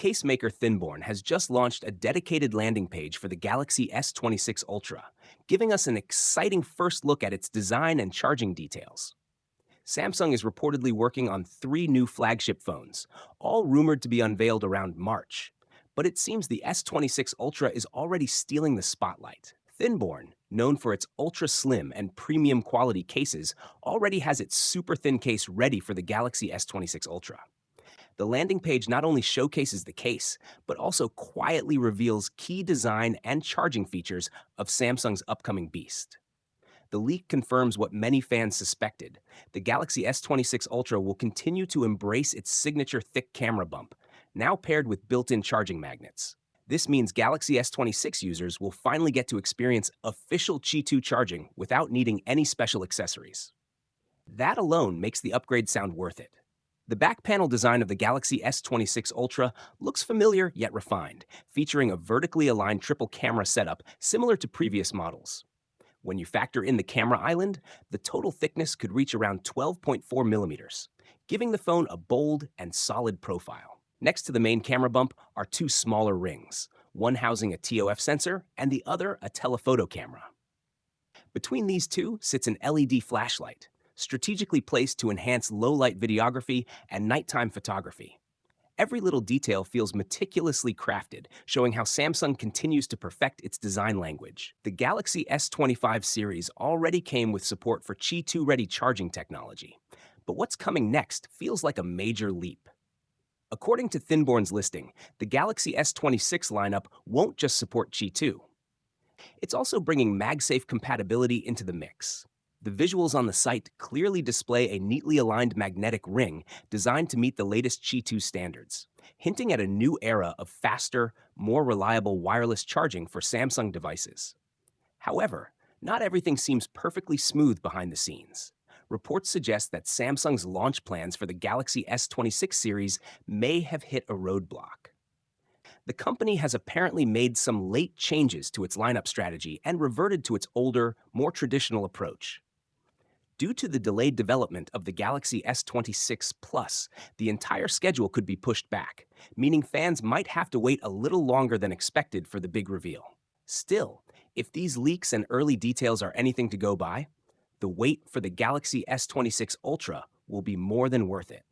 Case maker Thinborn has just launched a dedicated landing page for the Galaxy S26 Ultra, giving us an exciting first look at its design and charging details. Samsung is reportedly working on three new flagship phones, all rumored to be unveiled around March. But it seems the S26 Ultra is already stealing the spotlight. Thinborn, known for its ultra slim and premium quality cases, already has its super thin case ready for the Galaxy S26 Ultra. The landing page not only showcases the case, but also quietly reveals key design and charging features of Samsung's upcoming beast. The leak confirms what many fans suspected. The Galaxy S26 Ultra will continue to embrace its signature thick camera bump, now paired with built-in charging magnets. This means Galaxy S26 users will finally get to experience official Qi 2 charging without needing any special accessories. That alone makes the upgrade sound worth it. The back panel design of the Galaxy S26 Ultra looks familiar yet refined, featuring a vertically aligned triple camera setup similar to previous models. When you factor in the camera island, the total thickness could reach around 12.4 millimeters, giving the phone a bold and solid profile. Next to the main camera bump are two smaller rings, one housing a TOF sensor and the other a telephoto camera. Between these two sits an LED flashlight, strategically placed to enhance low-light videography and nighttime photography. Every little detail feels meticulously crafted, showing how Samsung continues to perfect its design language. The Galaxy S25 series already came with support for Qi 2-ready charging technology, but what's coming next feels like a major leap. According to Thinborn's listing, the Galaxy S26 lineup won't just support Qi 2. It's also bringing MagSafe compatibility into the mix. The visuals on the site clearly display a neatly aligned magnetic ring designed to meet the latest Qi 2 standards, hinting at a new era of faster, more reliable wireless charging for Samsung devices. However, not everything seems perfectly smooth behind the scenes. Reports suggest that Samsung's launch plans for the Galaxy S26 series may have hit a roadblock. The company has apparently made some late changes to its lineup strategy and reverted to its older, more traditional approach. Due to the delayed development of the Galaxy S26 Plus, the entire schedule could be pushed back, meaning fans might have to wait a little longer than expected for the big reveal. Still, if these leaks and early details are anything to go by, the wait for the Galaxy S26 Ultra will be more than worth it.